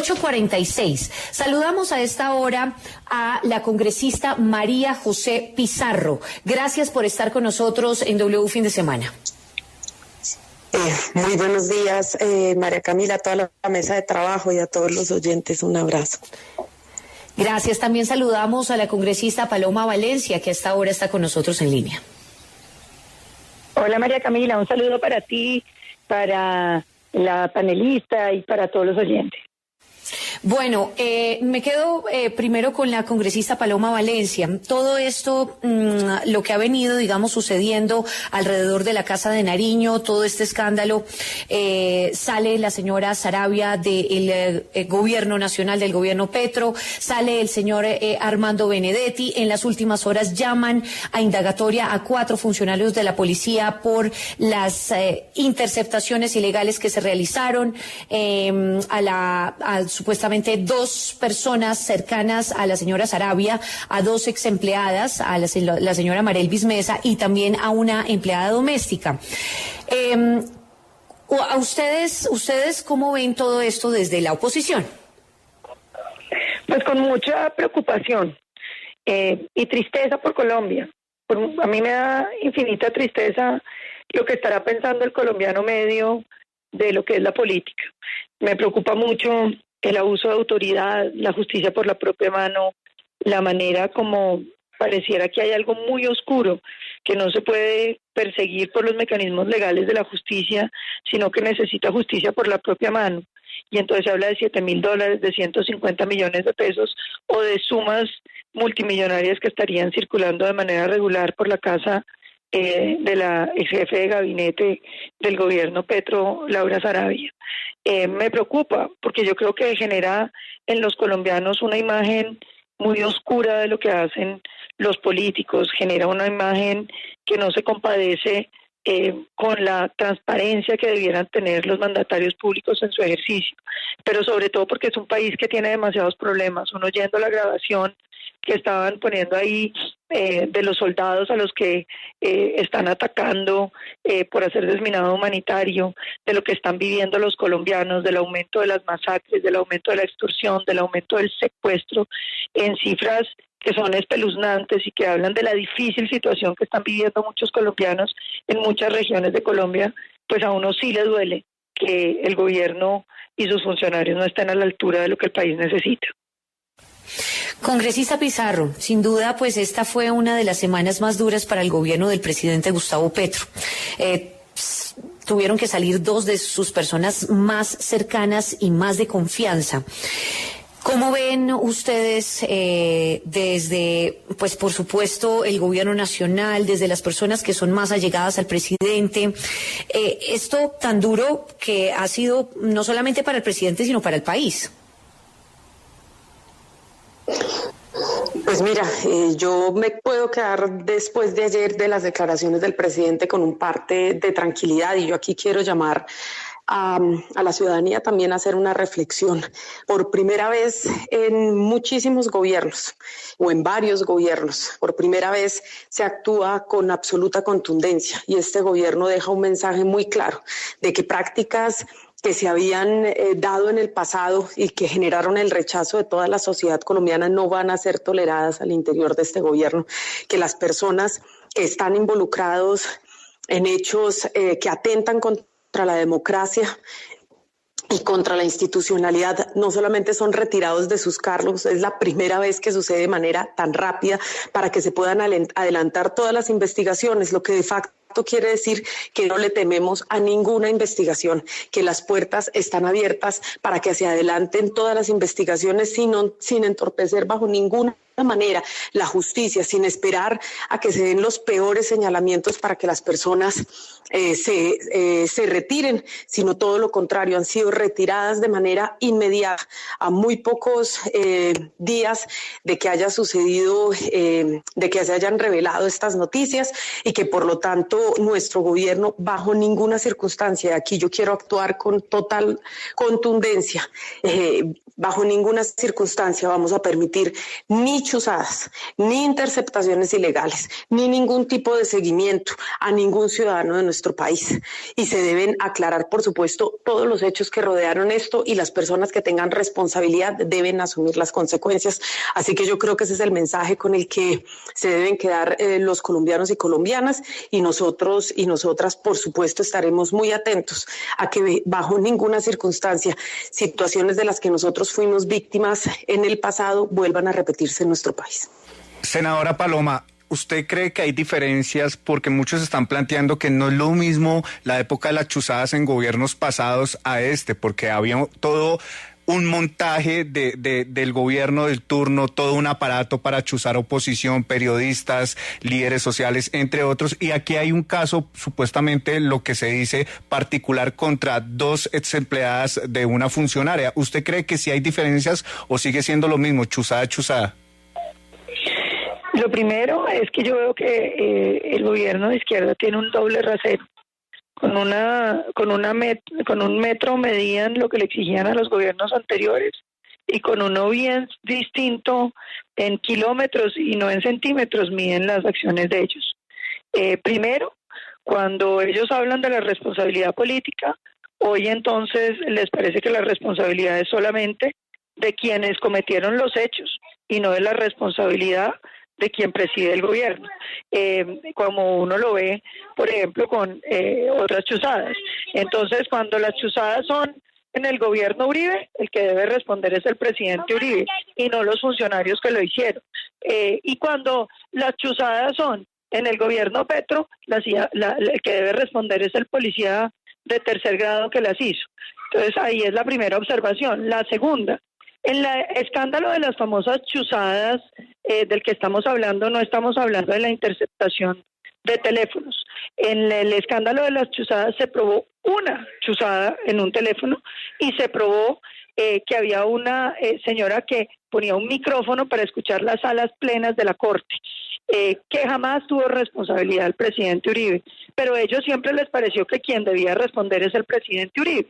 8:46. Saludamos a esta hora a la congresista María José Pizarro. Gracias por estar con nosotros en W Fin de Semana. Muy buenos días, María Camila, a toda la mesa de trabajo y a todos los oyentes. Un abrazo. Gracias. También saludamos a la congresista Paloma Valencia, que a esta hora está con nosotros en línea. Hola María Camila, un saludo para ti, para la panelista y para todos los oyentes. Bueno, me quedo primero con la congresista Paloma Valencia. Todo esto, lo que ha venido, digamos, sucediendo alrededor de la Casa de Nariño, todo este escándalo, sale la señora Saravia del gobierno nacional, del gobierno Petro, sale el señor Armando Benedetti. En las últimas horas llaman a indagatoria a 4 funcionarios de la policía por las interceptaciones ilegales que se realizaron, supuestamente 2 personas cercanas a la señora Saravia, a 2 ex empleadas, a la señora Marelvis Mesa y también a una empleada doméstica. ¿A ustedes cómo ven todo esto desde la oposición? Pues con mucha preocupación y tristeza por Colombia. A mí me da infinita tristeza lo que estará pensando el colombiano medio de lo que es la política. Me preocupa mucho el abuso de autoridad, la justicia por la propia mano, la manera como pareciera que hay algo muy oscuro, que no se puede perseguir por los mecanismos legales de la justicia, sino que necesita justicia por la propia mano. Y entonces se habla de $7,000, de 150 millones de pesos o de sumas multimillonarias que estarían circulando de manera regular por la casa de la ex jefe de gabinete del gobierno Petro, Laura Saravia. Me preocupa porque yo creo que genera en los colombianos una imagen muy oscura de lo que hacen los políticos, genera una imagen que no se compadece con la transparencia que debieran tener los mandatarios públicos en su ejercicio, pero sobre todo porque es un país que tiene demasiados problemas. Uno oyendo la grabación que estaban poniendo ahí de los soldados a los que están atacando por hacer desminado humanitario, de lo que están viviendo los colombianos, del aumento de las masacres, del aumento de la extorsión, del aumento del secuestro, en cifras que son espeluznantes y que hablan de la difícil situación que están viviendo muchos colombianos en muchas regiones de Colombia, pues a uno sí le duele que el gobierno y sus funcionarios no estén a la altura de lo que el país necesita. Congresista Pizarro, sin duda, pues esta fue una de las semanas más duras para el gobierno del presidente Gustavo Petro. Tuvieron que salir 2 de sus personas más cercanas y más de confianza. ¿Cómo ven ustedes desde, pues por supuesto, el gobierno nacional, desde las personas que son más allegadas al presidente, esto tan duro que ha sido no solamente para el presidente, sino para el país? Pues mira, yo me puedo quedar después de ayer de las declaraciones del presidente con un parte de tranquilidad, y yo aquí quiero llamar a la ciudadanía también a hacer una reflexión. Por primera vez en muchísimos gobiernos o en varios gobiernos, por primera vez se actúa con absoluta contundencia, y este gobierno deja un mensaje muy claro de que prácticas que se habían dado en el pasado y que generaron el rechazo de toda la sociedad colombiana no van a ser toleradas al interior de este gobierno, que las personas que están involucrados en hechos que atentan contra la democracia y contra la institucionalidad no solamente son retirados de sus cargos, es la primera vez que sucede de manera tan rápida para que se puedan adelantar todas las investigaciones, lo que de facto quiere decir que no le tememos a ninguna investigación, que las puertas están abiertas para que se adelanten todas las investigaciones sin entorpecer bajo ninguna manera la justicia, sin esperar a que se den los peores señalamientos para que las personas se retiren, sino todo lo contrario, han sido retiradas de manera inmediata a muy pocos días de que haya sucedido, de que se hayan revelado estas noticias, y que por lo tanto pero nuestro gobierno bajo ninguna circunstancia, aquí yo quiero actuar con total contundencia, bajo ninguna circunstancia vamos a permitir ni chuzadas, ni interceptaciones ilegales, ni ningún tipo de seguimiento a ningún ciudadano de nuestro país. Y se deben aclarar, por supuesto, todos los hechos que rodearon esto y las personas que tengan responsabilidad deben asumir las consecuencias. Así que yo creo que ese es el mensaje con el que se deben quedar los colombianos y colombianas, y nosotros y nosotras, por supuesto, estaremos muy atentos a que bajo ninguna circunstancia situaciones de las que nosotros fuimos víctimas en el pasado vuelvan a repetirse en nuestro país. Senadora Paloma, ¿usted cree que hay diferencias? Porque muchos están planteando que no es lo mismo la época de las chuzadas en gobiernos pasados a porque había todo un montaje del gobierno del turno, todo un aparato para chuzar oposición, periodistas, líderes sociales, entre otros. Y aquí hay un caso, supuestamente, lo que se dice, particular contra 2 exempleadas de una funcionaria. ¿Usted cree que sí hay diferencias o sigue siendo lo mismo, chuzada? Lo primero es que yo veo que el gobierno de izquierda tiene un doble rasero. Con un metro medían lo que le exigían a los gobiernos anteriores, y con uno bien distinto en kilómetros y no en centímetros miden las acciones de ellos. Primero, cuando ellos hablan de la responsabilidad política, hoy entonces les parece que la responsabilidad es solamente de quienes cometieron los hechos y no de la responsabilidad de quien preside el gobierno, como uno lo ve, por ejemplo, con otras chuzadas. Entonces, cuando las chuzadas son en el gobierno Uribe, el que debe responder es el presidente Uribe y no los funcionarios que lo hicieron. Y cuando las chuzadas son en el gobierno Petro, el que debe responder es el policía de tercer grado que las hizo. Entonces, ahí es la primera observación. La segunda, en el escándalo de las famosas chuzadas del que estamos hablando, no estamos hablando de la interceptación de teléfonos. En el escándalo de las chuzadas se probó una chuzada en un teléfono y se probó que había una señora que ponía un micrófono para escuchar las salas plenas de la Corte, que jamás tuvo responsabilidad el presidente Uribe, pero a ellos siempre les pareció que quien debía responder es el presidente Uribe.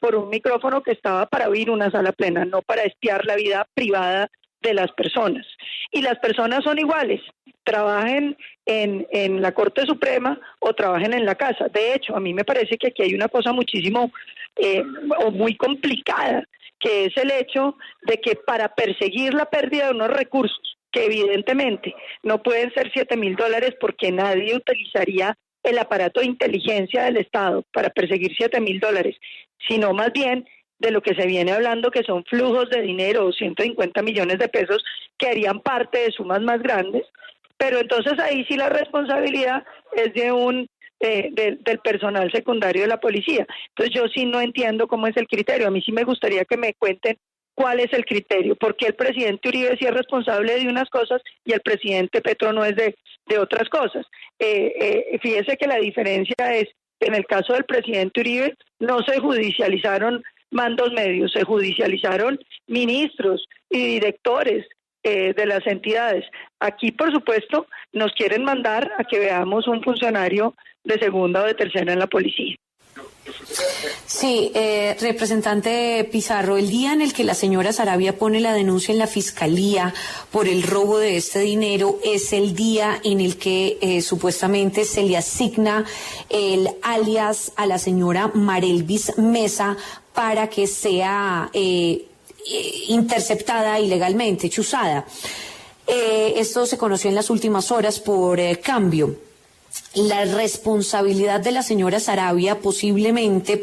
Por un micrófono que estaba para oír una sala plena, no para espiar la vida privada de las personas. Y las personas son iguales, trabajen en la Corte Suprema o trabajen en la casa. De hecho, a mí me parece que aquí hay una cosa muchísimo o muy complicada, que es el hecho de que para perseguir la pérdida de unos recursos, que evidentemente no pueden ser $7,000 porque nadie utilizaría el aparato de inteligencia del Estado para perseguir $7,000, sino más bien de lo que se viene hablando, que son flujos de dinero, 150 millones de pesos, que harían parte de sumas más grandes. Pero entonces ahí sí la responsabilidad es del personal secundario de la policía. Entonces yo sí no entiendo cómo es el criterio. A mí sí me gustaría que me cuenten cuál es el criterio, porque el presidente Uribe sí es responsable de unas cosas y el presidente Petro no es de otras cosas. Fíjese que la diferencia es que en el caso del presidente Uribe no se judicializaron mandos medios, se judicializaron ministros y directores de las entidades. Aquí, por supuesto, nos quieren mandar a que veamos un funcionario de segunda o de tercera en la policía. Sí, representante Pizarro, el día en el que la señora Saravia pone la denuncia en la fiscalía por el robo de este dinero es el día en el que supuestamente se le asigna el alias a la señora Marelvis Mesa para que sea interceptada ilegalmente, chuzada. Esto se conoció en las últimas horas por Cambio. La responsabilidad de la señora Saravia posiblemente,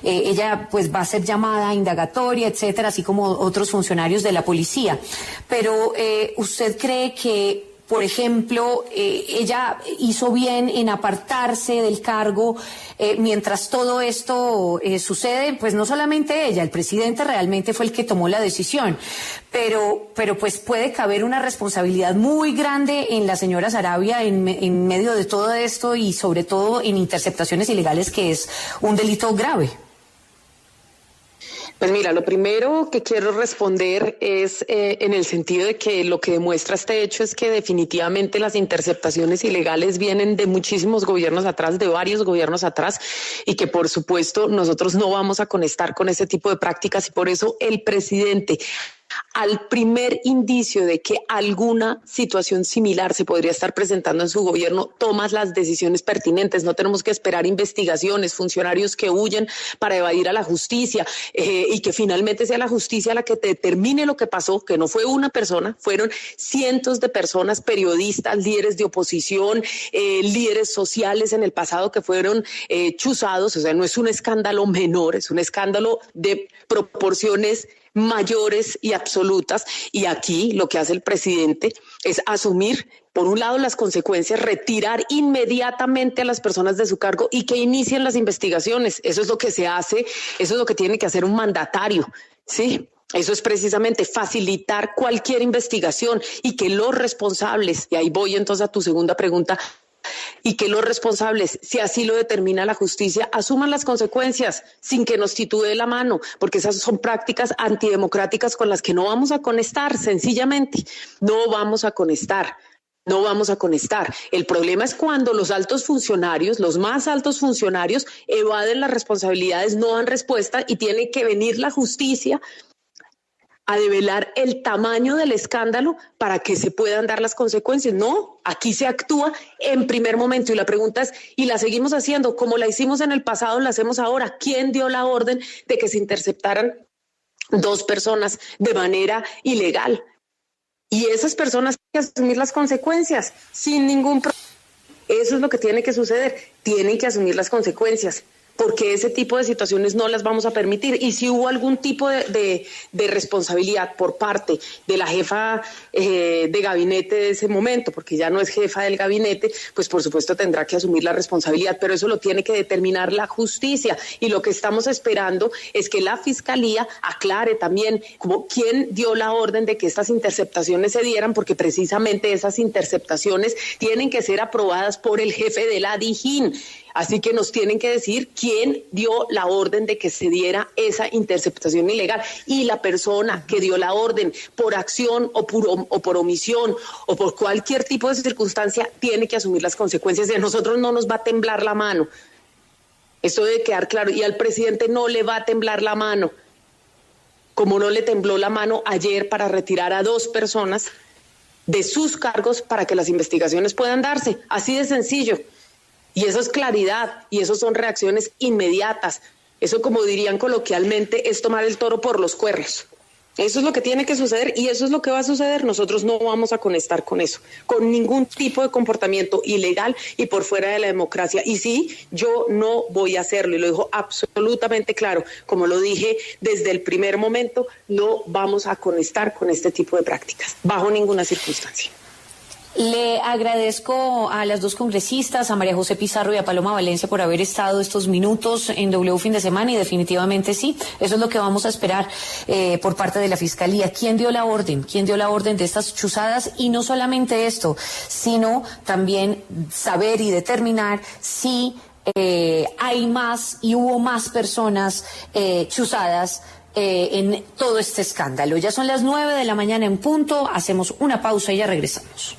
ella va a ser llamada a indagatoria, etcétera, así como otros funcionarios de la policía. Pero ¿usted cree que, por ejemplo, ella hizo bien en apartarse del cargo mientras todo esto sucede? Pues no solamente ella, el presidente realmente fue el que tomó la decisión, pero pues puede caber una responsabilidad muy grande en la señora Saravia en medio de todo esto y sobre todo en interceptaciones ilegales, que es un delito grave. Pues mira, lo primero que quiero responder es en el sentido de que lo que demuestra este hecho es que definitivamente las interceptaciones ilegales vienen de muchísimos gobiernos atrás, de varios gobiernos atrás, y que por supuesto nosotros no vamos a conectar con ese tipo de prácticas, y por eso el presidente, al primer indicio de que alguna situación similar se podría estar presentando en su gobierno, tomas las decisiones pertinentes. No tenemos que esperar investigaciones, funcionarios que huyen para evadir a la justicia y que finalmente sea la justicia la que determine lo que pasó, que no fue una persona, fueron cientos de personas, periodistas, líderes de oposición, líderes sociales en el pasado que fueron chuzados. O sea, no es un escándalo menor, es un escándalo de proporciones mayores y absolutas, y aquí lo que hace el presidente es asumir, por un lado, las consecuencias, retirar inmediatamente a las personas de su cargo y que inicien las investigaciones. Eso es lo que se hace, eso es lo que tiene que hacer un mandatario, ¿sí? Eso es precisamente facilitar cualquier investigación y que los responsables, y ahí voy entonces a tu segunda pregunta, y que los responsables, si así lo determina la justicia, asuman las consecuencias sin que nos titubee la mano, porque esas son prácticas antidemocráticas con las que no vamos a conectar, sencillamente, no vamos a conectar. No vamos a conectar. El problema es cuando los altos funcionarios, los más altos funcionarios, evaden las responsabilidades, no dan respuesta y tiene que venir la justicia a develar el tamaño del escándalo para que se puedan dar las consecuencias. No, aquí se actúa en primer momento y la pregunta es, y la seguimos haciendo, como la hicimos en el pasado, la hacemos ahora. ¿Quién dio la orden de que se interceptaran 2 personas de manera ilegal? Y esas personas tienen que asumir las consecuencias sin ningún problema. Eso es lo que tiene que suceder, tienen que asumir las consecuencias, porque ese tipo de situaciones no las vamos a permitir. Y si hubo algún tipo de responsabilidad por parte de la jefa de gabinete de ese momento, porque ya no es jefa del gabinete, pues por supuesto tendrá que asumir la responsabilidad, pero eso lo tiene que determinar la justicia. Y lo que estamos esperando es que la Fiscalía aclare también quién dio la orden de que estas interceptaciones se dieran, porque precisamente esas interceptaciones tienen que ser aprobadas por el jefe de la DIJÍN. Así que nos tienen que decir quién dio la orden de que se diera esa interceptación ilegal, y la persona que dio la orden por acción o por omisión o por cualquier tipo de circunstancia tiene que asumir las consecuencias. De nosotros no nos va a temblar la mano. Esto debe quedar claro, y al presidente no le va a temblar la mano, como no le tembló la mano ayer para retirar a 2 personas de sus cargos para que las investigaciones puedan darse. Así de sencillo. Y eso es claridad, y eso son reacciones inmediatas. Eso, como dirían coloquialmente, es tomar el toro por los cuernos. Eso es lo que tiene que suceder y eso es lo que va a suceder. Nosotros no vamos a conectar con eso, con ningún tipo de comportamiento ilegal y por fuera de la democracia. Y sí, yo no voy a hacerlo, y lo dejo absolutamente claro. Como lo dije desde el primer momento, no vamos a conectar con este tipo de prácticas, bajo ninguna circunstancia. Le agradezco a las 2 congresistas, a María José Pizarro y a Paloma Valencia, por haber estado estos minutos en W Fin de Semana, y definitivamente sí, eso es lo que vamos a esperar por parte de la Fiscalía. ¿Quién dio la orden? ¿Quién dio la orden de estas chuzadas? Y no solamente esto, sino también saber y determinar si hay más y hubo más personas chuzadas en todo este escándalo. Ya son las 9 de la mañana en punto, hacemos una pausa y ya regresamos.